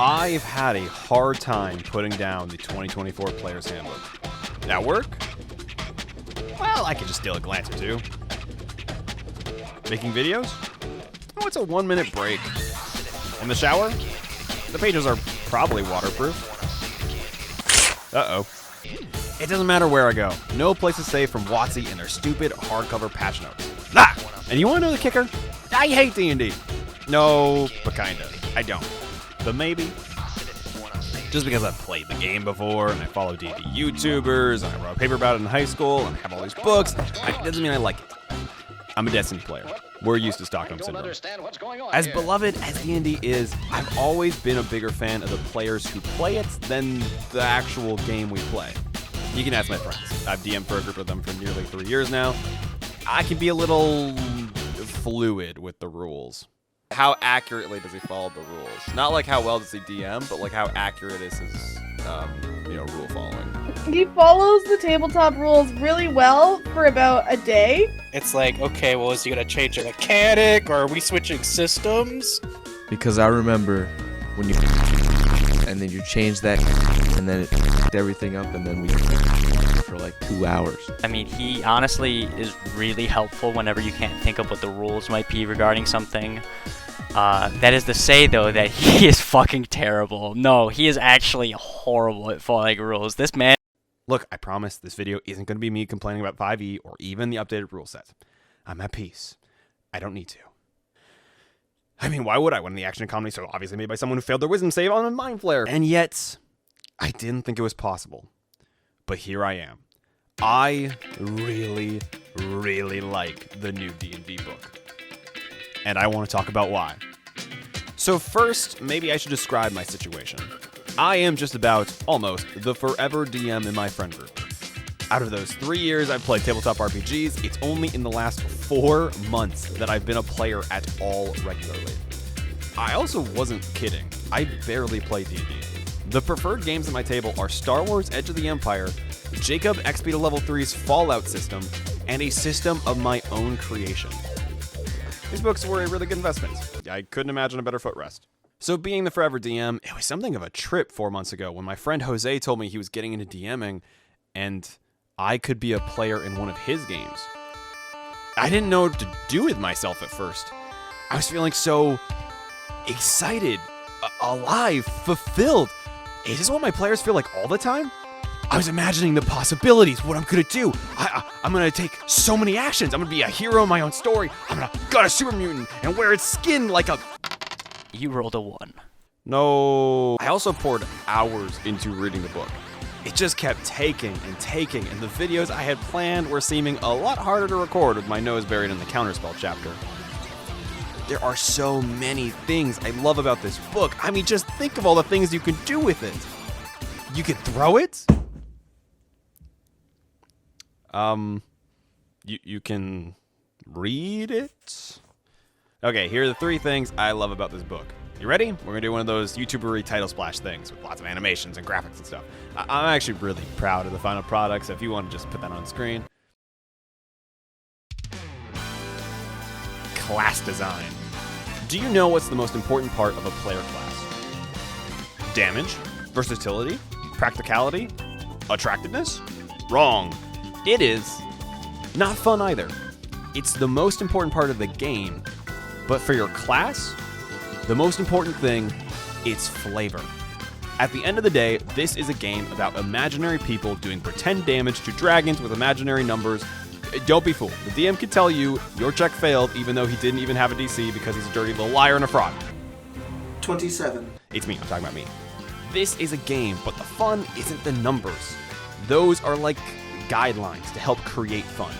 I've had a hard time putting down the 2024 Player's Handbook. At work? Well, I could just steal a glance or two. Making videos? Oh, it's a 1-minute break. In the shower? The pages are probably waterproof. Uh-oh. It doesn't matter where I go. No place is safe from WotC and their stupid hardcover patch notes. Ah! And you want to know the kicker? I hate D&D. No, but kinda. I don't. But maybe. Just because I've played the game before, and I follow D&D YouTubers, and I wrote a paper about it in high school, and I have all these books, it doesn't mean I like it. I'm a Destiny player. We're used to Stockholm Syndrome. As beloved as D&D is, I've always been a bigger fan of the players who play it than the actual game we play. You can ask my friends. I've DM'd for a group of them for nearly 3 years now. I can be a little fluid with the rules. How accurately does he follow the rules? Not like how well does he DM, but like how accurate is his, rule following. He follows the tabletop rules really well for about a day. It's like, okay, well, is he gonna change a mechanic, or are we switching systems? Because I remember when you and then you change that, and then it everything up, and then we for like 2 hours. I mean, he honestly is really helpful whenever you can't think of what the rules might be regarding something. That is to say, though, that he is fucking terrible. No, he is actually horrible at following rules. This man... Look, I promise this video isn't going to be me complaining about 5e or even the updated rule set. I'm at peace. I don't need to. I mean, why would I when the action economy is so obviously made by someone who failed their wisdom save on a mind flare? And yet, I didn't think it was possible. But here I am. I really, really like the new D&D book. And I want to talk about why. So first, maybe I should describe my situation. I am just about, almost, the forever DM in my friend group. Out of those 3 years I've played tabletop RPGs, it's only in the last 4 months that I've been a player at all regularly. I also wasn't kidding. I barely play D&D. The preferred games at my table are Star Wars Edge of the Empire, Jacob XP to Level 3's Fallout system, and a system of my own creation. These books were a really good investment. I couldn't imagine a better footrest. So being the forever DM, it was something of a trip 4 months ago when my friend Jose told me he was getting into DMing and I could be a player in one of his games. I didn't know what to do with myself at first. I was feeling so excited, alive, fulfilled. Is this what my players feel like all the time? I was imagining the possibilities, what I'm gonna do. I'm gonna take so many actions. I'm gonna be a hero in my own story. I'm gonna gut a super mutant and wear its skin like a... You rolled a 1. No. I also poured hours into reading the book. It just kept taking, and the videos I had planned were seeming a lot harder to record with my nose buried in the counterspell chapter. There are so many things I love about this book. I mean, just think of all the things you can do with it. You can throw it. You can read it. Okay, here are the 3 things I love about this book. You ready? We're gonna do one of those YouTuber-y title splash things with lots of animations and graphics and stuff. I'm actually really proud of the final product, so if you want to just put that on screen. Class design. Do you know what's the most important part of a player class? Damage, versatility, practicality, attractiveness? Wrong. It is not fun either. It's the most important part of the game, but for your class, the most important thing, it's flavor. At the end of the day, this is a game about imaginary people doing pretend damage to dragons with imaginary numbers. Don't be fooled. The DM can tell you your check failed even though he didn't even have a DC because he's a dirty little liar and a fraud. 27. It's me, I'm talking about me. This is a game, but the fun isn't the numbers. Those are like guidelines to help create fun.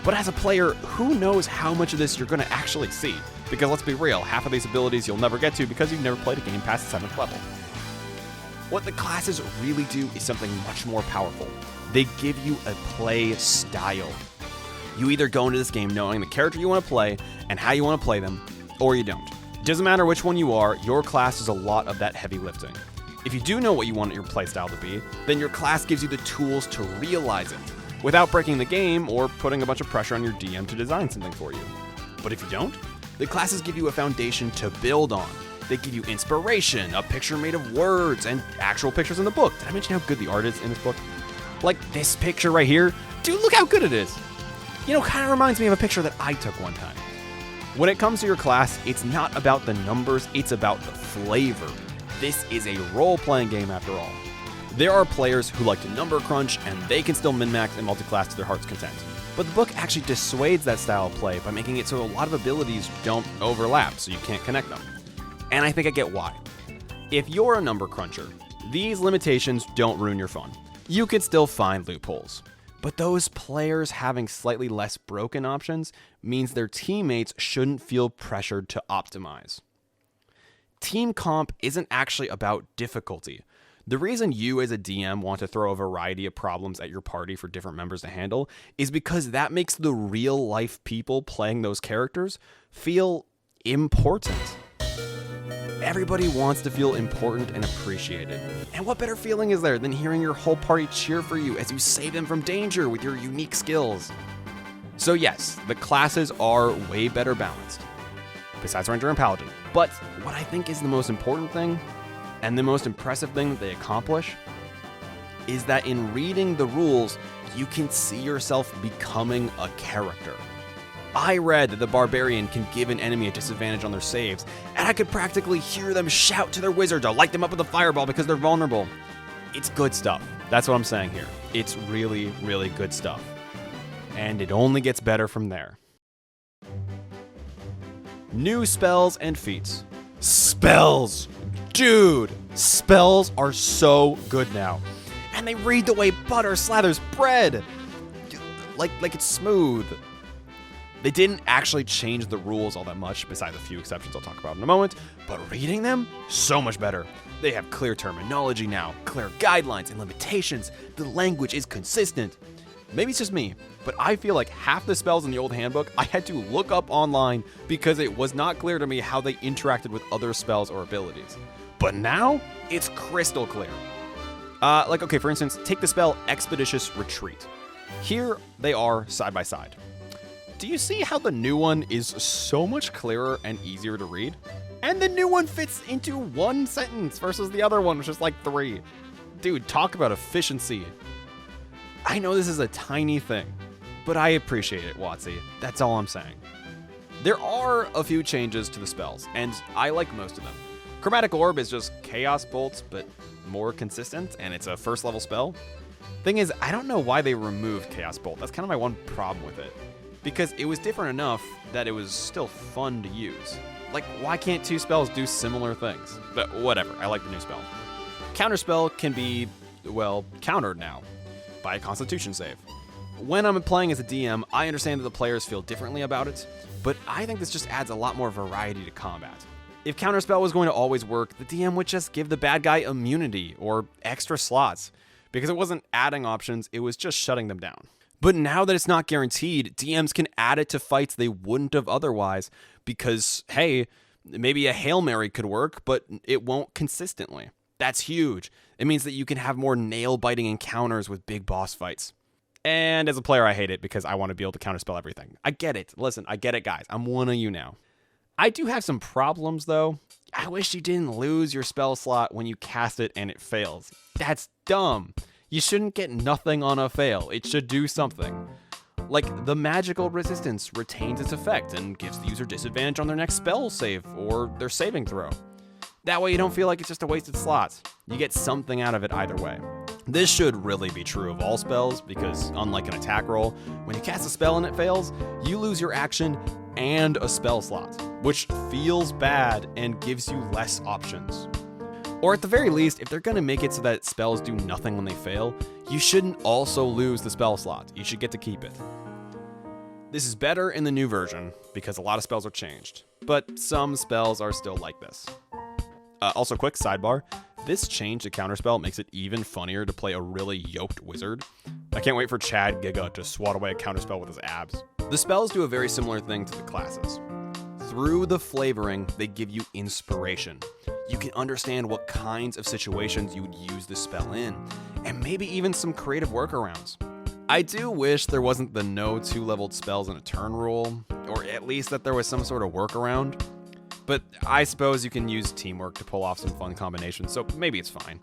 But as a player, who knows how much of this you're going to actually see? Because let's be real, half of these abilities you'll never get to because you've never played a game past 7th level. What the classes really do is something much more powerful. They give you a play style. You either go into this game knowing the character you want to play and how you want to play them, or you don't. It doesn't matter which one you are, your class does a lot of that heavy lifting. If you do know what you want your playstyle to be, then your class gives you the tools to realize it, without breaking the game or putting a bunch of pressure on your DM to design something for you. But if you don't, the classes give you a foundation to build on. They give you inspiration, a picture made of words, and actual pictures in the book. Did I mention how good the art is in this book? Like this picture right here. Dude, look how good it is. You know, kind of reminds me of a picture that I took one time. When it comes to your class, it's not about the numbers, it's about the flavor. This is a role-playing game after all. There are players who like to number crunch, and they can still min-max and multi-class to their heart's content. But the book actually dissuades that style of play by making it so a lot of abilities don't overlap, so you can't connect them. And I think I get why. If you're a number cruncher, these limitations don't ruin your fun. You can still find loopholes. But those players having slightly less broken options means their teammates shouldn't feel pressured to optimize. Team comp isn't actually about difficulty. The reason you as a DM want to throw a variety of problems at your party for different members to handle is because that makes the real life people playing those characters feel important. Everybody wants to feel important and appreciated. And what better feeling is there than hearing your whole party cheer for you as you save them from danger with your unique skills? So yes, the classes are way better balanced, besides Ranger and Paladin. But what I think is the most important thing, and the most impressive thing that they accomplish, is that in reading the rules, you can see yourself becoming a character. I read that the barbarian can give an enemy a disadvantage on their saves, and I could practically hear them shout to their wizard to light them up with a fireball because they're vulnerable. It's good stuff. That's what I'm saying here. It's really, really good stuff. And it only gets better from there. New spells and feats. Spells! Dude! Spells are so good now. And they read the way butter slathers bread! Like it's smooth. They didn't actually change the rules all that much, besides a few exceptions I'll talk about in a moment, but reading them, so much better. They have clear terminology now, clear guidelines and limitations. The language is consistent. Maybe it's just me, but I feel like half the spells in the old handbook I had to look up online because it was not clear to me how they interacted with other spells or abilities. But now, it's crystal clear. Okay, for instance, take the spell Expeditious Retreat. Here they are side by side. Do you see how the new one is so much clearer and easier to read? And the new one fits into one sentence versus the other one, which is like 3. Dude, talk about efficiency. I know this is a tiny thing, but I appreciate it, Watsy. That's all I'm saying. There are a few changes to the spells, and I like most of them. Chromatic Orb is just Chaos Bolt, but more consistent, and it's a first level spell. Thing is, I don't know why they removed Chaos Bolt. That's kind of my one problem with it. Because it was different enough that it was still fun to use. Like, why can't 2 spells do similar things? But whatever, I like the new spell. Counterspell can be, well, countered now by a Constitution save. When I'm playing as a DM, I understand that the players feel differently about it, but I think this just adds a lot more variety to combat. If Counterspell was going to always work, the DM would just give the bad guy immunity or extra slots. Because it wasn't adding options, it was just shutting them down. But now that it's not guaranteed, DMs can add it to fights they wouldn't have otherwise because, hey, maybe a Hail Mary could work, but it won't consistently. That's huge. It means that you can have more nail-biting encounters with big boss fights. And as a player, I hate it because I want to be able to counterspell everything. I get it. Listen, I get it, guys. I'm one of you now. I do have some problems, though. I wish you didn't lose your spell slot when you cast it and it fails. That's dumb. You shouldn't get nothing on a fail. It should do something. Like, the magical resistance retains its effect and gives the user disadvantage on their next spell save or their saving throw. That way you don't feel like it's just a wasted slot. You get something out of it either way. This should really be true of all spells because, unlike an attack roll, when you cast a spell and it fails, you lose your action and a spell slot, which feels bad and gives you less options. Or at the very least, if they're going to make it so that spells do nothing when they fail, you shouldn't also lose the spell slot. You should get to keep it. This is better in the new version because a lot of spells are changed, but some spells are still like this. Also, quick sidebar, this change to Counterspell makes it even funnier to play a really yoked wizard. I can't wait for Chad Giga to swat away a Counterspell with his abs. The spells do a very similar thing to the classes. Through the flavoring, they give you inspiration. You can understand what kinds of situations you would use the spell in, and maybe even some creative workarounds. I do wish there wasn't the no 2-leveled spells in a turn rule, or at least that there was some sort of workaround. But I suppose you can use teamwork to pull off some fun combinations, so maybe it's fine.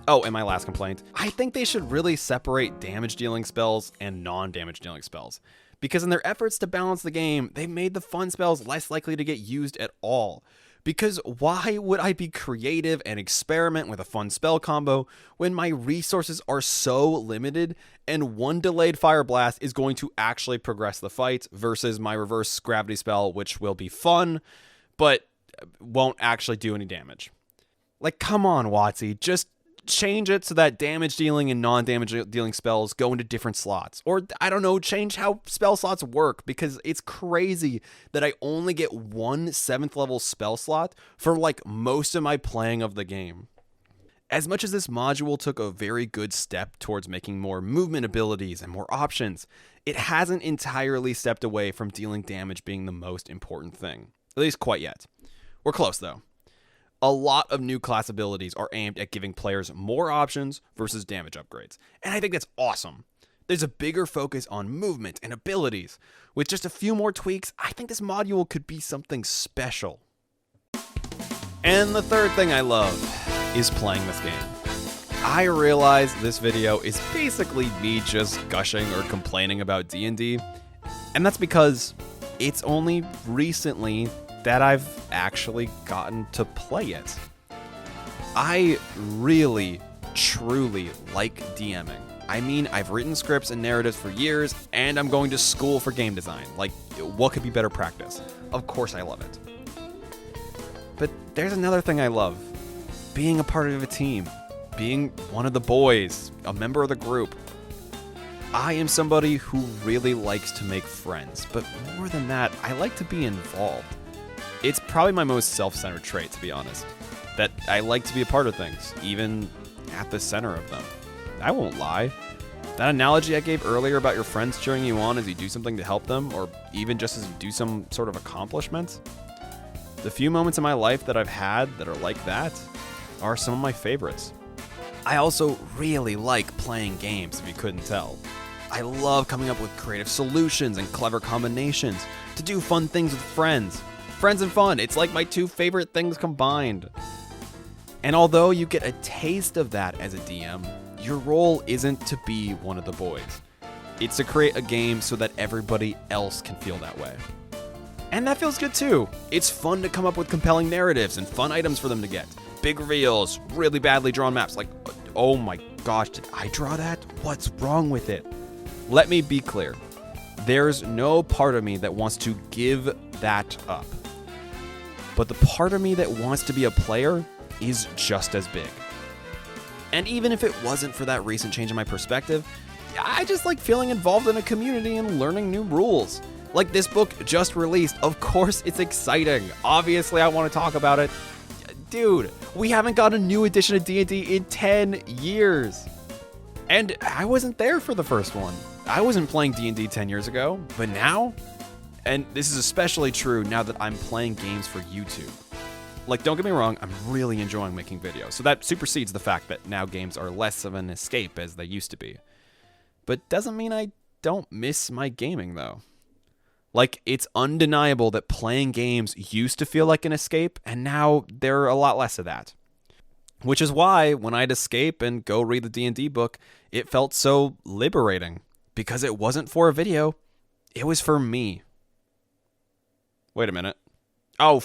Oh, and my last complaint. I think they should really separate damage-dealing spells and non-damage-dealing spells. Because in their efforts to balance the game, they made the fun spells less likely to get used at all. Because why would I be creative and experiment with a fun spell combo when my resources are so limited and one delayed fire blast is going to actually progress the fight versus my reverse gravity spell, which will be fun, but won't actually do any damage. Like, come on, WotC, just change it so that damage dealing and non-damage dealing spells go into different slots. Or, I don't know, change how spell slots work, because it's crazy that I only get one 7th level spell slot for like most of my playing of the game. As much as this module took a very good step towards making more movement abilities and more options, it hasn't entirely stepped away from dealing damage being the most important thing. At least quite yet. We're close though. A lot of new class abilities are aimed at giving players more options versus damage upgrades, and I think that's awesome. There's a bigger focus on movement and abilities. With just a few more tweaks, I think this module could be something special. And the third thing I love is playing this game. I realize this video is basically me just gushing or complaining about D&D, and that's because it's only recently that I've actually gotten to play it. I really, truly like DMing. I mean, I've written scripts and narratives for years, and I'm going to school for game design. Like, what could be better practice? Of course I love it. But there's another thing I love. Being a part of a team. Being one of the boys. A member of the group. I am somebody who really likes to make friends, but more than that, I like to be involved. It's probably my most self-centered trait, to be honest. That I like to be a part of things, even at the center of them. I won't lie. That analogy I gave earlier about your friends cheering you on as you do something to help them, or even just as you do some sort of accomplishment, the few moments in my life that I've had that are like that are some of my favorites. I also really like playing games, if you couldn't tell. I love coming up with creative solutions and clever combinations to do fun things with friends. Friends and fun, it's like my two favorite things combined. And although you get a taste of that as a DM, your role isn't to be one of the boys. It's to create a game so that everybody else can feel that way. And that feels good too. It's fun to come up with compelling narratives and fun items for them to get. Big reveals, really badly drawn maps, like, oh my gosh, did I draw that? What's wrong with it? Let me be clear. There's no part of me that wants to give that up. But the part of me that wants to be a player is just as big. And even if it wasn't for that recent change in my perspective, I just like feeling involved in a community and learning new rules. Like this book just released, of course it's exciting. Obviously I want to talk about it. Dude, we haven't got a new edition of D&D in 10 years. And I wasn't there for the first one. I wasn't playing D&D 10 years ago, but now, and this is especially true now that I'm playing games for YouTube. Like, don't get me wrong, I'm really enjoying making videos, so that supersedes the fact that now games are less of an escape as they used to be. But doesn't mean I don't miss my gaming, though. Like, it's undeniable that playing games used to feel like an escape, and now there are a lot less of that. Which is why, when I'd escape and go read the D&D book, it felt so liberating. Because it wasn't for a video, it was for me. Wait a minute. Oh,